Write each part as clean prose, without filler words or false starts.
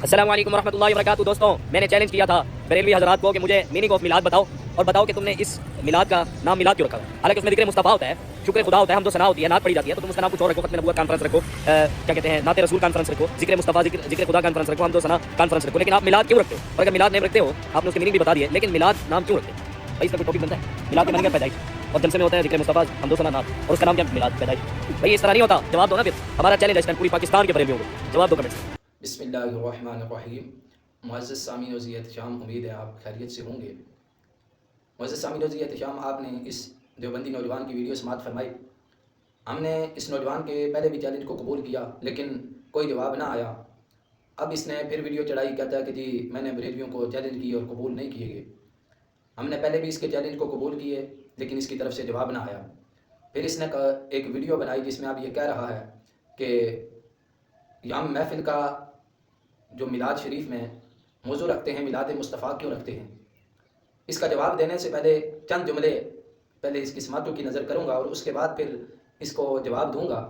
السلام علیکم ورحمۃ اللہ وبرکاتہ۔ دوستوں، میں نے چیلنج کیا تھا بریلوی حضرات کو کہ مجھے میننگ آف میلاد بتاؤ اور بتاؤ کہ تم نے اس میلاد کا نام میلاد کیوں رکھا ہے۔ حالانکہ اس میں ذکر مصطفیٰ ہوتا ہے، شکر خدا ہوتا ہے، حمد و ثنا ہوتی ہے، نعت پڑھی جاتی ہے، تو تم اس کا نام کچھ اور رکھو، ختم نبوت کانفرنس رکھو، کیا کہتے ہیں، نعت رسول کانفرنس رکھو، ذکر مصطفیٰ ذکر خدا کانفرنس رکھو، حمد و ثنا کانفرنس رکھو، لیکن آپ میلاد کیوں رکھتے ہو؟ اور اگر میلاد نہیں رکھتے ہو، آپ نے اس کی میننگ بھی بتا دی ہے، لیکن میلاد نام کیوں رکھتے ہیں بھائی؟ اس کا کوئی ٹاپک بنتا ہے؟ میلاد کی میننگ پیدائش، اور جلسے میں ہوتا ہے ذکر مصطفیٰ، حمد و ثنا، نعت، اور اس کا نام کیا؟ میلاد، پیدائش۔ بھائی اس طرح نہیں ہوتا، جواب دو نا۔ پھر ہمارا چیلنج ہے پوری پاکستان کے بریلویوں کو، جواب دو کمنٹ سے۔ بسم اللہ الرحمن الرحیم۔ معزز سامعین و ذی احتشام، امید ہے آپ خیریت سے ہوں گے۔ معزز سامعین و ذی احتشام، آپ نے اس دیوبندی نوجوان کی ویڈیو سماعت فرمائی۔ ہم نے اس نوجوان کے پہلے بھی چیلنج کو قبول کیا لیکن کوئی جواب نہ آیا۔ اب اس نے پھر ویڈیو چڑھائی، کہتا ہے کہ جی میں نے بریلویوں کو چیلنج کیے اور قبول نہیں کیے گئے۔ ہم نے پہلے بھی اس کے چیلنج کو قبول کیے لیکن اس کی طرف سے جواب نہ آیا۔ پھر اس نے ایک ویڈیو بنائی جس میں اب یہ کہہ رہا ہے کہ ہم محفل کا جو میلاد شریف میں موضوع رکھتے ہیں، میلاد مصطفیٰ کیوں رکھتے ہیں؟ اس کا جواب دینے سے پہلے چند جملے پہلے اس کی سماعتوں کی نظر کروں گا اور اس کے بعد پھر اس کو جواب دوں گا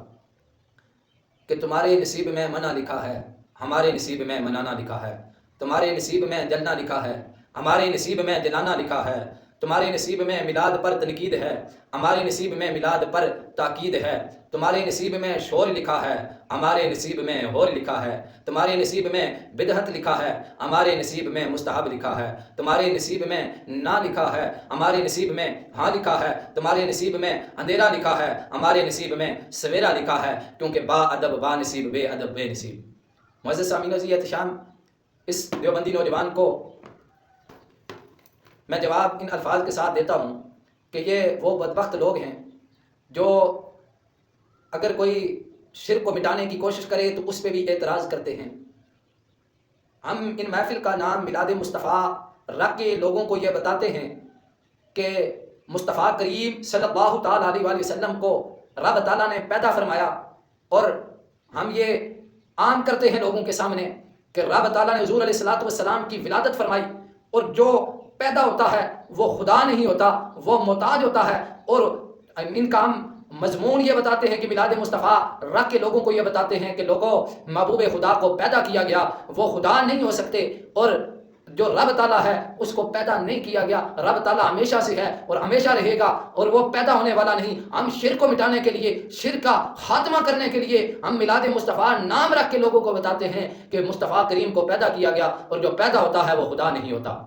کہ تمہارے نصیب میں منع لکھا ہے، ہمارے نصیب میں منانا لکھا ہے، تمہارے نصیب میں جلنا لکھا ہے، ہمارے نصیب میں جلانا لکھا ہے، تمہارے نصیب میں میلاد پر تنقید ہے، ہمارے نصیب میں میلاد پر تاکید ہے، تمہارے نصیب میں شور لکھا ہے، ہمارے نصیب میں ہور لکھا ہے، تمہارے نصیب میں بدعت لکھا ہے، ہمارے نصیب میں مستحب لکھا ہے، تمہارے نصیب میں نہ لکھا ہے، ہمارے نصیب میں ہاں لکھا ہے، تمہارے نصیب میں اندھیرا لکھا ہے، ہمارے نصیب میں سویرا لکھا ہے، کیونکہ با ادب با نصیب، بے ادب بے نصیب۔ معزز سامعین و ذی احتشام، اس دیوبندی نوجوان کو میں جواب ان الفاظ کے ساتھ دیتا ہوں کہ یہ وہ بدبخت لوگ ہیں جو اگر کوئی شرک کو مٹانے کی کوشش کرے تو اس پہ بھی اعتراض کرتے ہیں۔ ہم ان محفل کا نام میلاد مصطفیٰ رکھ کے لوگوں کو یہ بتاتے ہیں کہ مصطفیٰ کریم صلی اللہ تعالیٰ علیہ وآلہ وسلم کو رب تعالیٰ نے پیدا فرمایا، اور ہم یہ عام کرتے ہیں لوگوں کے سامنے کہ رب تعالیٰ نے حضور علیہ السلام کی ولادت فرمائی، اور جو پیدا ہوتا ہے وہ خدا نہیں ہوتا، وہ محتاج ہوتا ہے۔ اور ان کا ہم مضمون یہ بتاتے ہیں کہ میلاد مصطفیٰ رکھ کے لوگوں کو یہ بتاتے ہیں کہ لوگوں، محبوب خدا کو پیدا کیا گیا، وہ خدا نہیں ہو سکتے، اور جو رب تعالیٰ ہے اس کو پیدا نہیں کیا گیا۔ رب تعالیٰ ہمیشہ سے ہے اور ہمیشہ رہے گا، اور وہ پیدا ہونے والا نہیں۔ ہم شرک کو مٹانے کے لیے، شرک کا خاتمہ کرنے کے لیے ہم میلاد مصطفیٰ نام رکھ کے لوگوں کو بتاتے ہیں کہ مصطفیٰ کریم کو پیدا کیا گیا، اور جو پیدا ہوتا ہے وہ خدا نہیں ہوتا۔